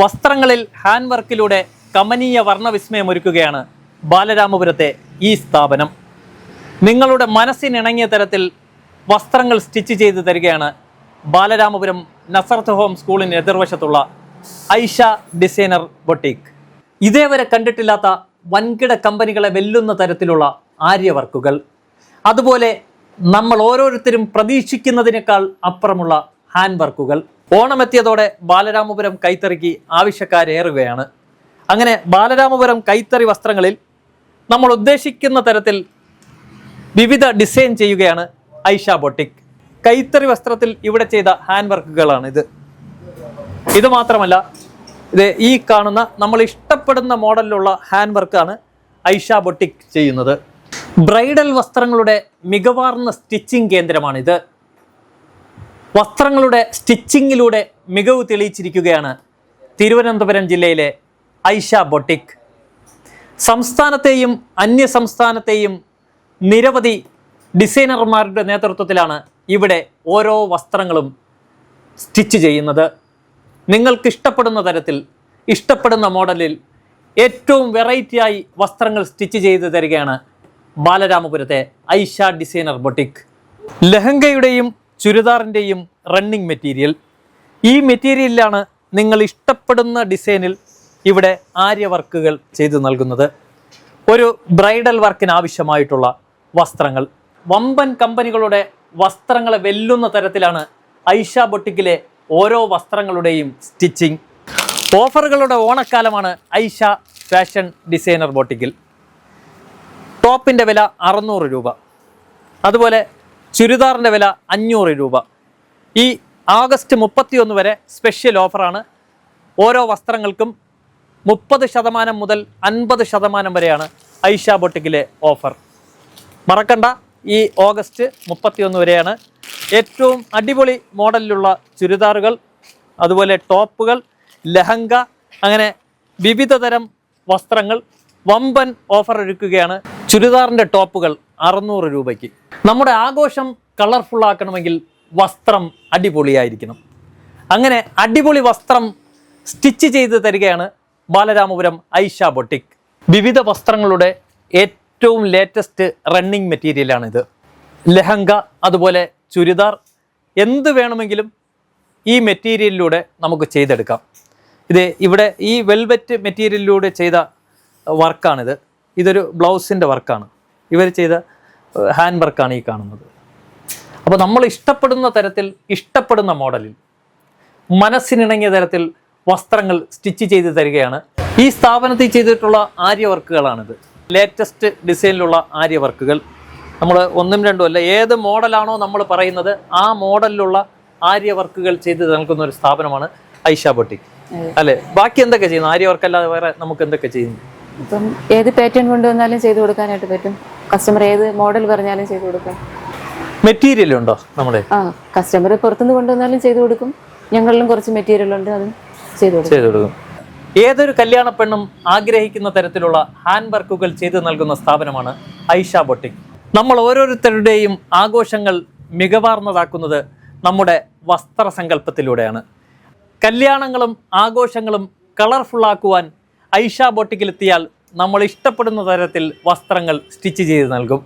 വസ്ത്രങ്ങളിൽ hand വർക്കിലൂടെ കമനീയ വർണ്ണവിസ്മയമൊരുക്കുകയാണ് ബാലരാമപുരത്തെ ഈ സ്ഥാപനം. നിങ്ങളുടെ മനസ്സിനിണങ്ങിയ തരത്തിൽ വസ്ത്രങ്ങൾ സ്റ്റിച്ച് ചെയ്ത് തരികയാണ് ബാലരാമപുരം നസറത്ത് ഹോം സ്കൂളിന് എതിർവശത്തുള്ള ഐഷ ഡിസൈനർ ബൊട്ടീക്ക്. ഇതേവരെ കണ്ടിട്ടില്ലാത്ത വൻകിട കമ്പനികളെ വെല്ലുന്ന തരത്തിലുള്ള ആര്യവർക്കുകൾ, അതുപോലെ നമ്മൾ ഓരോരുത്തരും പ്രതീക്ഷിക്കുന്നതിനേക്കാൾ അപ്പുറമുള്ള ഹാൻഡ് വർക്കുകൾ. ഓണമെത്തിയതോടെ ബാലരാമപുരം കൈത്തറിക്ക് ആവശ്യക്കാരേറുകയാണ്. അങ്ങനെ ബാലരാമപുരം കൈത്തറി വസ്ത്രങ്ങളിൽ നമ്മൾ ഉദ്ദേശിക്കുന്ന തരത്തിൽ വിവിധ ഡിസൈൻ ചെയ്യുകയാണ് ഐഷ ബൊട്ടിക്. കൈത്തറി വസ്ത്രത്തിൽ ഇവിടെ ചെയ്ത ഹാൻഡ് വർക്കുകളാണ് ഇത് മാത്രമല്ല, ഈ കാണുന്ന നമ്മൾ ഇഷ്ടപ്പെടുന്ന മോഡലിലുള്ള ഹാൻഡ് വർക്കാണ് ഐഷ ബൊട്ടിക് ചെയ്യുന്നത്. ബ്രൈഡൽ വസ്ത്രങ്ങളുടെ മികവാർന്ന സ്റ്റിച്ചിങ് കേന്ദ്രമാണിത്. വസ്ത്രങ്ങളുടെ സ്റ്റിച്ചിങ്ങിലൂടെ മികവ് തെളിയിച്ചിരിക്കുകയാണ് തിരുവനന്തപുരം ജില്ലയിലെ ഐഷ ബൊട്ടിക്. സംസ്ഥാനത്തെയും അന്യ സംസ്ഥാനത്തെയും നിരവധി ഡിസൈനർമാരുടെ നേതൃത്വത്തിലാണ് ഇവിടെ ഓരോ വസ്ത്രങ്ങളും സ്റ്റിച്ച് ചെയ്യുന്നത്. നിങ്ങൾക്ക് ഇഷ്ടപ്പെടുന്ന തരത്തിൽ, ഇഷ്ടപ്പെടുന്ന മോഡലിൽ ഏറ്റവും വെറൈറ്റിയായി വസ്ത്രങ്ങൾ സ്റ്റിച്ച് ചെയ്ത് തരികയാണ് ബാലരാമപുരത്തെ ഐഷ ഡിസൈനർ ബൊട്ടിക്. ലെഹങ്കയുടെയും ചുരിദാറിൻ്റെയും റണ്ണിങ് മെറ്റീരിയൽ, ഈ മെറ്റീരിയലിലാണ് നിങ്ങൾ ഇഷ്ടപ്പെടുന്ന ഡിസൈനിൽ ഇവിടെ ആര്യവർക്കുകൾ ചെയ്തു നൽകുന്നത്. ഒരു ബ്രൈഡൽ വർക്കിന് ആവശ്യമായിട്ടുള്ള വസ്ത്രങ്ങൾ, വമ്പൻ കമ്പനികളുടെ വസ്ത്രങ്ങളെ വെല്ലുന്ന തരത്തിലാണ് ഐഷ ബൊട്ടിക്കിലെ ഓരോ വസ്ത്രങ്ങളുടെയും സ്റ്റിച്ചിങ്. ഓഫറുകളുടെ ഓണക്കാലമാണ് ഐഷ ഫാഷൻ ഡിസൈനർ ബൊട്ടിക്കിൽ. ടോപ്പിൻ്റെ വില 600 രൂപ, അതുപോലെ ചുരിദാറിൻ്റെ വില 500 രൂപ. ഈ ആഗസ്റ്റ് 31 വരെ സ്പെഷ്യൽ ഓഫറാണ്. ഓരോ വസ്ത്രങ്ങൾക്കും 30% മുതൽ 50% വരെയാണ് ഐഷ ബൊട്ടിക്കിലെ ഓഫർ. മറക്കണ്ട, ഈ ഓഗസ്റ്റ് 31 വരെയാണ്. ഏറ്റവും അടിപൊളി മോഡലിലുള്ള ചുരിദാറുകൾ, അതുപോലെ ടോപ്പുകൾ, ലെഹങ്ക, അങ്ങനെ വിവിധ തരം വസ്ത്രങ്ങൾ വമ്പൻ ഓഫർ ഒരുക്കുകയാണ്. ചുരിദാറിൻ്റെ ടോപ്പുകൾ 600 രൂപയ്ക്ക്. നമ്മുടെ ആഘോഷം കളർഫുൾ ആക്കണമെങ്കിൽ വസ്ത്രം അടിപൊളിയായിരിക്കണം. അങ്ങനെ അടിപൊളി വസ്ത്രം സ്റ്റിച്ച് ചെയ്ത് തരികയാണ് ബാലരാമപുരം ഐഷ ബൊട്ടിക്. വിവിധ വസ്ത്രങ്ങളുടെ ഏറ്റവും ലേറ്റസ്റ്റ് റണ്ണിങ് മെറ്റീരിയലാണിത്. ലെഹങ്ക, അതുപോലെ ചുരിദാർ, എന്ത് വേണമെങ്കിലും ഈ മെറ്റീരിയലിലൂടെ നമുക്ക് ചെയ്തെടുക്കാം. ഇവിടെ ഈ വെൽവെറ്റ് മെറ്റീരിയലിലൂടെ ചെയ്ത വർക്കാണിത്. ഇതൊരു ബ്ലൗസിൻ്റെ വർക്കാണ്. ഇവർ ചെയ്ത ഹാൻഡ് വർക്കാണ് ഈ കാണുന്നത്. അപ്പോൾ നമ്മൾ ഇഷ്ടപ്പെടുന്ന തരത്തിൽ, ഇഷ്ടപ്പെടുന്ന മോഡലിൽ, മനസ്സിനിണങ്ങിയ തരത്തിൽ വസ്ത്രങ്ങൾ സ്റ്റിച്ച് ചെയ്ത് തരികയാണ്. ഈ സ്ഥാപനത്തിൽ ചെയ്തിട്ടുള്ള ആര്യവർക്കുകളാണിത്. ലേറ്റസ്റ്റ് ഡിസൈനിലുള്ള ആര്യവർക്കുകൾ. നമ്മൾ ഒന്നും രണ്ടും അല്ല, ഏത് മോഡലാണോ നമ്മൾ പറയുന്നത് ആ മോഡലിലുള്ള ആര്യവർക്കുകൾ ചെയ്ത് നൽകുന്ന ഒരു സ്ഥാപനമാണ് ഐഷ ബൊട്ടിക്, അല്ലേ? ബാക്കി എന്തൊക്കെ ചെയ്യുന്നു? ആര്യവർക്ക് അല്ലാതെ വേറെ നമുക്ക് എന്തൊക്കെ ചെയ്യുന്നു? ഇപ്പം ഏത് പാറ്റേൺ കൊണ്ടുവന്നാലും ചെയ്ത് കൊടുക്കാനായിട്ട് പറ്റും. കസ്റ്റമർ ഏത് മോഡൽ പറഞ്ഞാലും ചെയ്ത് കൊടുക്കാം. മെറ്റീരിയൽ ഉണ്ടോ നമ്മുടെ? കസ്റ്റമർ പുറത്തുനിന്ന് കൊണ്ടുവന്നാലും ചെയ്ത് കൊടുക്കും. ഞങ്ങളിലും കുറച്ച് മെറ്റീരിയൽ ഉണ്ട്, അതും ചെയ്ത് കൊടുക്കും. ഏതൊരു കല്യാണ പെണ്ണും ആഗ്രഹിക്കുന്ന തരത്തിലുള്ള ഹാൻഡ് വർക്കുകൾ ചെയ്തു നൽകുന്ന സ്ഥാപനമാണ് ഐഷ ബൊട്ടിക്. നമ്മൾ ഓരോരുത്തരുടെയും ആഘോഷങ്ങൾ മികവാർന്നതാക്കുന്നത് നമ്മുടെ വസ്ത്രസങ്കല്പത്തിലൂടെയാണ്. കല്യാണങ്ങളും ആഘോഷങ്ങളും കളർഫുള്ളാക്കുവാൻ ഐഷ ബൊട്ടിക്കിലെത്തിയാൽ നമ്മൾ ഇഷ്ടപ്പെടുന്ന തരത്തിൽ വസ്ത്രങ്ങൾ സ്റ്റിച്ച് ചെയ്ത് നൽകും.